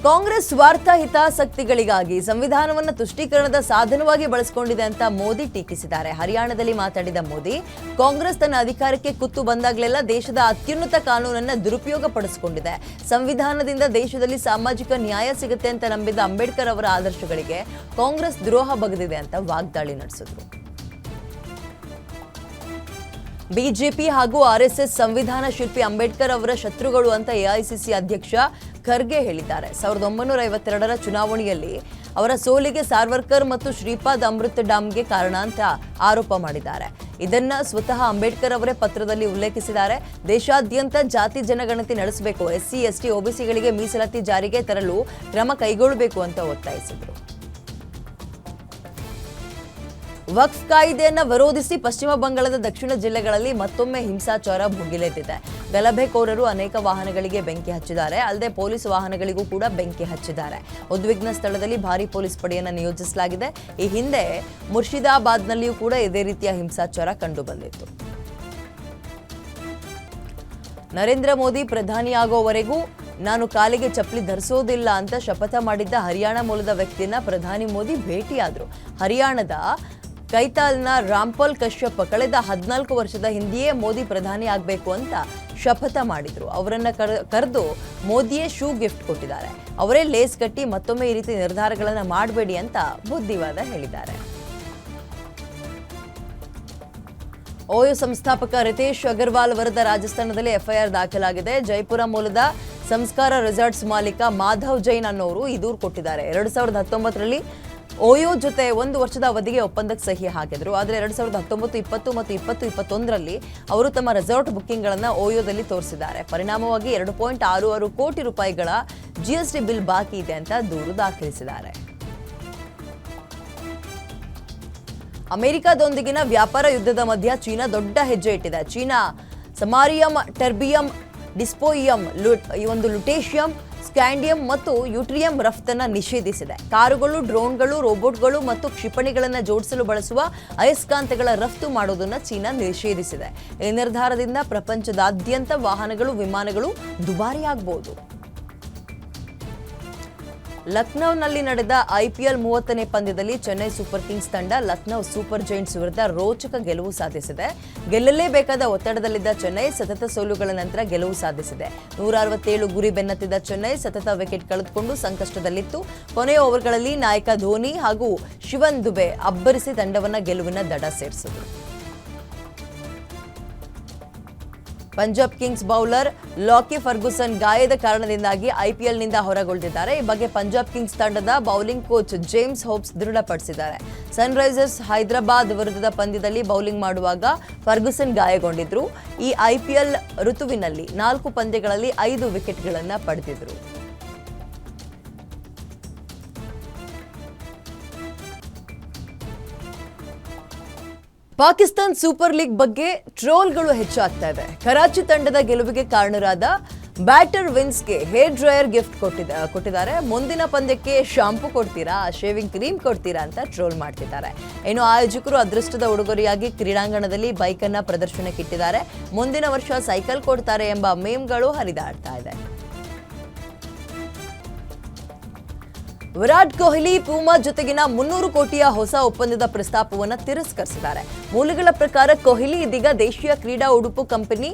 ಕಾಂಗ್ರೆಸ್ ಸ್ವಾರ್ಥ ಹಿತಾಸಕ್ತಿಗಳಿಗಾಗಿ ಸಂವಿಧಾನವನ್ನು ತುಷ್ಟೀಕರಣದ ಸಾಧನವಾಗಿ ಬಳಸಿಕೊಂಡಿದೆ ಅಂತ ಮೋದಿ ಟೀಕಿಸಿದ್ದಾರೆ. ಹರಿಯಾಣದಲ್ಲಿ ಮಾತಾಡಿದ ಮೋದಿ, ಕಾಂಗ್ರೆಸ್ ತನ್ನ ಅಧಿಕಾರಕ್ಕೆ ಕುತ್ತು ಬಂದಾಗಲೆಲ್ಲ ದೇಶದ ಅತ್ಯುನ್ನತ ಕಾನೂನನ್ನು ದುರುಪಯೋಗ ಪಡಿಸಿಕೊಂಡಿದೆ. ಸಂವಿಧಾನದಿಂದ ದೇಶದಲ್ಲಿ ಸಾಮಾಜಿಕ ನ್ಯಾಯ ಸಿಗುತ್ತೆ ಅಂತ ನಂಬಿದ ಅಂಬೇಡ್ಕರ್ ಅವರ ಆದರ್ಶಗಳಿಗೆ ಕಾಂಗ್ರೆಸ್ ದ್ರೋಹ ಬಗೆದಿದೆ ಅಂತ ವಾಗ್ದಾಳಿ ನಡೆಸಿದ್ರು. ಬಿಜೆಪಿ ಹಾಗೂ ಆರ್ಎಸ್ಎಸ್ ಸಂವಿಧಾನ ಶಿಲ್ಪಿ ಅಂಬೇಡ್ಕರ್ ಅವರ ಶತ್ರುಗಳು ಅಂತ ಎಐಸಿಸಿ ಅಧ್ಯಕ್ಷ ಖರ್ಗೆ ಹೇಳಿದ್ದಾರೆ. 1952ರ ಚುನಾವಣೆಯಲ್ಲಿ ಅವರ ಸೋಲಿಗೆ ಸಾರ್ವರ್ಕರ್ ಮತ್ತು ಶ್ರೀಪಾದ್ ಅಮೃತ್ ಡ್ಯಾಮ್ಗೆ ಕಾರಣ ಅಂತ ಆರೋಪ ಮಾಡಿದ್ದಾರೆ. ಇದನ್ನ ಸ್ವತಃ ಅಂಬೇಡ್ಕರ್ ಅವರೇ ಪತ್ರದಲ್ಲಿ ಉಲ್ಲೇಖಿಸಿದ್ದಾರೆ. ದೇಶಾದ್ಯಂತ ಜಾತಿ ಜನಗಣತಿ ನಡೆಸಬೇಕು, ಎಸ್ಸಿ ಎಸ್ಟಿ ಒಬಿಸಿಗಳಿಗೆ ಮೀಸಲಾತಿ ಜಾರಿಗೆ ತರಲು ಕ್ರಮ ಕೈಗೊಳ್ಳಬೇಕು ಅಂತ ಒತ್ತಾಯಿಸಿದರು. ವಕ್ಫ್ ಕಾಯ್ದೆಯನ್ನ ವಿರೋಧಿಸಿ ಪಶ್ಚಿಮ ಬಂಗಾಳದ ದಕ್ಷಿಣ ಜಿಲ್ಲೆಗಳಲ್ಲಿ ಮತ್ತೊಮ್ಮೆ ಹಿಂಸಾಚಾರ ಭುಗಿಲೆದ್ದಿದೆ. ಗಲಭೆಕೋರರು ಅನೇಕ ವಾಹನಗಳಿಗೆ ಬೆಂಕಿ ಹಚ್ಚಿದ್ದಾರೆ. ಅಲ್ಲದೆ ಪೊಲೀಸ್ ವಾಹನಗಳಿಗೂ ಕೂಡ ಬೆಂಕಿ ಹಚ್ಚಿದ್ದಾರೆ. ಉದ್ವಿಗ್ನ ಸ್ಥಳದಲ್ಲಿ ಭಾರಿ ಪೊಲೀಸ್ ಪಡೆಯನ್ನು ನಿಯೋಜಿಸಲಾಗಿದೆ. ಈ ಹಿಂದೆ ಮುರ್ಷಿದಾಬಾದ್ನಲ್ಲಿಯೂ ಕೂಡ ಇದೇ ರೀತಿಯ ಹಿಂಸಾಚಾರ ಕಂಡುಬಂದಿತ್ತು. ನರೇಂದ್ರ ಮೋದಿ ಪ್ರಧಾನಿಯಾಗುವವರೆಗೂ ನಾನು ಕಾಲಿಗೆ ಚಪ್ಪಲಿ ಧರಿಸೋದಿಲ್ಲ ಅಂತ ಶಪಥ ಮಾಡಿದ್ದ ಹರಿಯಾಣ ಮೂಲದ ವ್ಯಕ್ತಿಯನ್ನ ಪ್ರಧಾನಿ ಮೋದಿ ಭೇಟಿಯಾದರು. ಹರಿಯಾಣದ ಕೈತಾಲ್ನ ರಾಮ್ಪಾಲ್ ಕಶ್ಯಪ್ ಕಳೆದ 14 ವರ್ಷದ ಹಿಂದೆಯೇ ಮೋದಿ ಪ್ರಧಾನಿ ಆಗಬೇಕು ಅಂತ ಶಪಥ ಮಾಡಿದ್ರು. ಅವರನ್ನ ಕರೆದು ಮೋದಿಯೇ ಶೂ ಗಿಫ್ಟ್ ಕೊಟ್ಟಿದ್ದಾರೆ. ಅವರೇ ಲೇಸ್ ಕಟ್ಟಿ ಮತ್ತೊಮ್ಮೆ ಈ ರೀತಿ ನಿರ್ಧಾರಗಳನ್ನು ಮಾಡಬೇಡಿ ಅಂತ ಬುದ್ಧಿವಾದ ಹೇಳಿದ್ದಾರೆ. ಓಯೋ ಸಂಸ್ಥಾಪಕ ರಿತೇಶ್ ಅಗರ್ವಾಲ್ ವಿರುದ್ಧ ರಾಜಸ್ಥಾನದಲ್ಲಿ ಎಫ್ಐಆರ್ ದಾಖಲಾಗಿದೆ. ಜೈಪುರ ಮೂಲದ ಸಂಸ್ಕಾರ ರೆಸಾರ್ಟ್ಸ್ ಮಾಲೀಕ ಮಾಧವ್ ಜೈನ್ ಅನ್ನೋರು ಈ ದೂರು ಕೊಟ್ಟಿದ್ದಾರೆ. 2019ರಲ್ಲಿ ಓಯೋ ಜೊತೆ 1 ವರ್ಷದ ಅವಧಿಗೆ ಒಪ್ಪಂದಕ್ಕೆ ಸಹಿ ಹಾಕಿದ್ರು. ಆದರೆ 2019, 20 ಮತ್ತು 2021ರಲ್ಲಿ ಅವರು ತಮ್ಮ ರೆಸಾರ್ಟ್ ಬುಕ್ಕಿಂಗ್ಗಳನ್ನು ಓಯೋದಲ್ಲಿ ತೋರಿಸಿದ್ದಾರೆ. ಪರಿಣಾಮವಾಗಿ 2.66 ಕೋಟಿ ರೂಪಾಯಿಗಳ ಜಿಎಸ್ಟಿ ಬಿಲ್ ಬಾಕಿ ಇದೆ ಅಂತ ದೂರು ದಾಖಲಿಸಿದ್ದಾರೆ. ಅಮೆರಿಕದೊಂದಿಗಿನ ವ್ಯಾಪಾರ ಯುದ್ಧದ ಮಧ್ಯ ಚೀನಾ ದೊಡ್ಡ ಹೆಜ್ಜೆ ಇಟ್ಟಿದೆ. ಚೀನಾ ಸಮಾರಿಯಂ, ಟೆರ್ಬಿಯಂ, ಡಿಸ್ಪೋಯಿಯಂ, ಈ ಒಂದು ಲುಟೇಷಿಯಂ, ಸ್ಕ್ಯಾಂಡಿಯಂ ಮತ್ತು ಯೂಟ್ರಿಯಂ ರಫ್ತನ್ನು ನಿಷೇಧಿಸಿದೆ. ಕಾರುಗಳು, ಡ್ರೋನ್ಗಳು, ರೋಬೋಟ್ಗಳು ಮತ್ತು ಕ್ಷಿಪಣಿಗಳನ್ನು ಜೋಡಿಸಲು ಬಳಸುವ ಅಯಸ್ಕಾಂತಗಳ ರಫ್ತು ಮಾಡೋದನ್ನು ಚೀನಾ ನಿಷೇಧಿಸಿದೆ. ಈ ನಿರ್ಧಾರದಿಂದ ಪ್ರಪಂಚದಾದ್ಯಂತ ವಾಹನಗಳು, ವಿಮಾನಗಳು ದುಬಾರಿಯಾಗಬಹುದು. ಲಕ್ನೋನಲ್ಲಿ ನಡೆದ ಐಪಿಎಲ್ 30ನೇ ಪಂದ್ಯದಲ್ಲಿ ಚೆನ್ನೈ ಸೂಪರ್ ಕಿಂಗ್ಸ್ ತಂಡ ಲಕ್ನೋ ಸೂಪರ್ ಜೈಂಟ್ಸ್ ವಿರುದ್ಧ ರೋಚಕ ಗೆಲುವು ಸಾಧಿಸಿದೆ. ಗೆಲ್ಲಲೇಬೇಕಾದ ಒತ್ತಡದಲ್ಲಿದ್ದ ಚೆನ್ನೈ ಸತತ ಸೋಲುಗಳ ನಂತರ ಗೆಲುವು ಸಾಧಿಸಿದೆ. 167 ಗುರಿ ಬೆನ್ನತ್ತಿದ್ದ ಚೆನ್ನೈ ಸತತ ವಿಕೆಟ್ ಕಳೆದುಕೊಂಡು ಸಂಕಷ್ಟದಲ್ಲಿತ್ತು. ಕೊನೆಯ ಓವರ್ಗಳಲ್ಲಿ ನಾಯಕ ಧೋನಿ ಹಾಗೂ ಶಿವನ್ ದುಬೆ ಅಬ್ಬರಿಸಿ ತಂಡವನ್ನ ಗೆಲುವಿನ ದಡ ಸೇರಿಸಿದರು. ಪಂಜಾಬ್ ಕಿಂಗ್ಸ್ ಬೌಲರ್ ಲಾಕಿ ಫರ್ಗುಸನ್ ಗಾಯದ ಕಾರಣದಿಂದಾಗಿ ಐಪಿಎಲ್ನಿಂದ ಹೊರಗುಳಿದಿದ್ದಾರೆ. ಈ ಬಗ್ಗೆ ಪಂಜಾಬ್ ಕಿಂಗ್ಸ್ ತಂಡದ ಬೌಲಿಂಗ್ ಕೋಚ್ ಜೇಮ್ಸ್ ಹೋಪ್ಸ್ ದೃಢಪಡಿಸಿದ್ದಾರೆ. ಸನ್ರೈಸರ್ಸ್ ಹೈದರಾಬಾದ್ ವಿರುದ್ಧದ ಪಂದ್ಯದಲ್ಲಿ ಬೌಲಿಂಗ್ ಮಾಡುವಾಗ ಫರ್ಗುಸನ್ ಗಾಯಗೊಂಡಿದ್ರು. ಈ ಐಪಿಎಲ್ ಋತುವಿನಲ್ಲಿ 4 ಪಂದ್ಯಗಳಲ್ಲಿ 5 ವಿಕೆಟ್ಗಳನ್ನು ಪಡೆದಿದ್ರು. ಪಾಕಿಸ್ತಾನ್ ಸೂಪರ್ ಲೀಗ್ ಬಗ್ಗೆ ಟ್ರೋಲ್ಗಳು ಹೆಚ್ಚಾಗ್ತಾ ಇದೆ. ಕರಾಚಿ ತಂಡದ ಗೆಲುವಿಗೆ ಕಾರಣರಾದ ಬ್ಯಾಟರ್ ವಿನ್ಸ್ಗೆ ಹೇರ್ ಡ್ರೈಯರ್ ಗಿಫ್ಟ್ ಕೊಟ್ಟಿದ್ದಾರೆ. ಮುಂದಿನ ಪಂದ್ಯಕ್ಕೆ ಶಾಂಪೂ ಕೊಡ್ತೀರಾ, ಶೇವಿಂಗ್ ಕ್ರೀಮ್ ಕೊಡ್ತೀರಾ ಅಂತ ಟ್ರೋಲ್ ಮಾಡ್ತಿದ್ದಾರೆ. ಇನ್ನು ಆಯೋಜಕರು ಅದೃಷ್ಟದ ಉಡುಗೊರೆಯಾಗಿ ಕ್ರೀಡಾಂಗಣದಲ್ಲಿ ಬೈಕ್ ಅನ್ನ ಪ್ರದರ್ಶನಕ್ಕಿಟ್ಟಿದ್ದಾರೆ. ಮುಂದಿನ ವರ್ಷ ಸೈಕಲ್ ಕೊಡ್ತಾರೆ ಎಂಬ ಮೇಮ್ಗಳು ಹರಿದಾಡ್ತಾ ಇದೆ. ವಿರಾಟ್ ಕೊಹ್ಲಿ ಪೂಮಾ ಜೊತೆಗಿನ 300 ಕೋಟಿಯ ಹೊಸ ಒಪ್ಪಂದದ ಪ್ರಸ್ತಾಪವನ್ನು ತಿರಸ್ಕರಿಸಿದ್ದಾರೆ. ಮೂಲಗಳ ಪ್ರಕಾರ ಕೊಹ್ಲಿ ಇದೀಗ ದೇಶೀಯ ಕ್ರೀಡಾ ಉಡುಪು ಕಂಪನಿ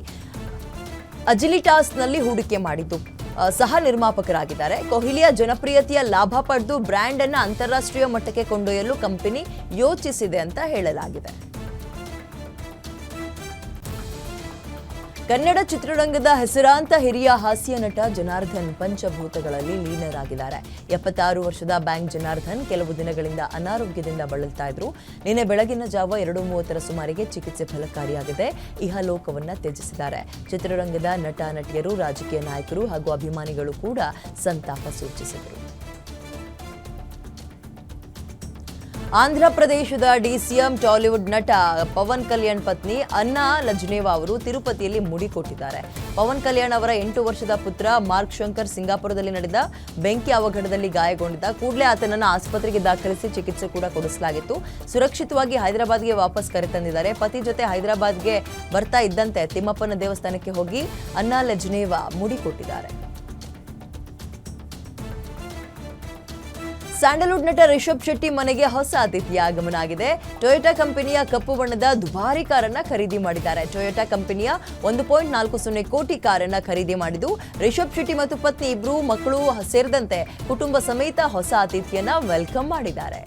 ಅಜಿಲಿಟಾಸ್ನಲ್ಲಿ ಹೂಡಿಕೆ ಮಾಡಿದ್ದು ಸಹ ನಿರ್ಮಾಪಕರಾಗಿದ್ದಾರೆ. ಕೊಹ್ಲಿಯ ಜನಪ್ರಿಯತೆಯ ಲಾಭ ಪಡೆದು ಬ್ರ್ಯಾಂಡ್ ಅನ್ನು ಅಂತಾರಾಷ್ಟ್ರೀಯ ಮಟ್ಟಕ್ಕೆ ಕೊಂಡೊಯ್ಯಲು ಕಂಪನಿ ಯೋಚಿಸಿದೆ ಅಂತ ಹೇಳಲಾಗಿದೆ. ಕನ್ನಡ ಚಿತ್ರರಂಗದ ಹೆಸರಾಂತ ಹಿರಿಯ ಹಾಸ್ಯ ನಟ ಜನಾರ್ದನ್ ಪಂಚಭೂತಗಳಲ್ಲಿ ಲೀನರಾಗಿದ್ದಾರೆ. 76 ವರ್ಷದ ಬ್ಯಾಂಕ್ ಜನಾರ್ದನ್ ಕೆಲವು ದಿನಗಳಿಂದ ಅನಾರೋಗ್ಯದಿಂದ ಬಳಲ್ತಾ ಇದ್ರು. ನಿನ್ನೆ ಬೆಳಗಿನ ಜಾವ 2:30 ಸುಮಾರಿಗೆ ಚಿಕಿತ್ಸೆ ಫಲಕಾರಿಯಾಗಿದೆ. ಇಹಲೋಕವನ್ನ ತ್ಯಜಿಸಿದ್ದಾರೆ. ಚಿತ್ರರಂಗದ ನಟ ನಟಿಯರು, ರಾಜಕೀಯ ನಾಯಕರು ಹಾಗೂ ಅಭಿಮಾನಿಗಳು ಕೂಡ ಸಂತಾಪ ಸೂಚಿಸಿದರು. ಆಂಧ್ರ ಪ್ರದೇಶದ ಡಿಸಿಎಂ ಟಾಲಿವುಡ್ ನಟ ಪವನ್ ಕಲ್ಯಾಣ್ ಪತ್ನಿ ಅನ್ನಾ ಲಜ್ನೇವಾ ಅವರು ತಿರುಪತಿಯಲ್ಲಿ ಮುಡಿ ಕೊಟ್ಟಿದ್ದಾರೆ. ಪವನ್ ಕಲ್ಯಾಣ್ ಅವರ 8 ವರ್ಷದ ಪುತ್ರ ಮಾರ್ಕ್ ಶಂಕರ್ ಸಿಂಗಾಪುರದಲ್ಲಿ ನಡೆದ ಬೆಂಕಿ ಅವಘಡದಲ್ಲಿ ಗಾಯಗೊಂಡಿದ್ದ. ಕೂಡಲೇ ಆತನನ್ನು ಆಸ್ಪತ್ರೆಗೆ ದಾಖಲಿಸಿ ಚಿಕಿತ್ಸೆ ಕೂಡ ಕೊಡಿಸಲಾಗಿತ್ತು. ಸುರಕ್ಷಿತವಾಗಿ ಹೈದರಾಬಾದ್ಗೆ ವಾಪಸ್ ಕರೆತಂದಿದ್ದಾರೆ. ಪತಿ ಜೊತೆ ಹೈದರಾಬಾದ್ಗೆ ಬರ್ತಾ ಇದ್ದಂತೆ ತಿಮ್ಮಪ್ಪನ ದೇವಸ್ಥಾನಕ್ಕೆ ಹೋಗಿ ಅನ್ನಾ ಲಜ್ನೇವಾ ಮುಡಿ ಕೊಟ್ಟಿದ್ದಾರೆ. ಸ್ಯಾಂಡಲ್ವುಡ್ ನಟ ರಿಷಬ್ ಶೆಟ್ಟಿ ಮನೆಗೆ ಹೊಸ ಅತಿಥಿಯ ಆಗಮನ ಆಗಿದೆ. ಟೊಯೋಟಾ ಕಂಪನಿಯ ಕಪ್ಪು ಬಣ್ಣದ ದುಬಾರಿ ಕಾರನ್ನ ಖರೀದಿ ಮಾಡಿದ್ದಾರೆ. ಟೊಯೋಟಾ ಕಂಪನಿಯ 1.40 ಕೋಟಿ ಕಾರನ್ನ ಖರೀದಿ ಮಾಡಿದ್ದು ರಿಷಬ್ ಶೆಟ್ಟಿ ಮತ್ತು ಪತ್ನಿ ಇಬ್ರು ಮಕ್ಕಳು ಸೇರಿದಂತೆ ಕುಟುಂಬ ಸಮೇತ ಹೊಸ ಅತಿಥಿಯನ್ನ ವೆಲ್ಕಮ್ ಮಾಡಿದ್ದಾರೆ.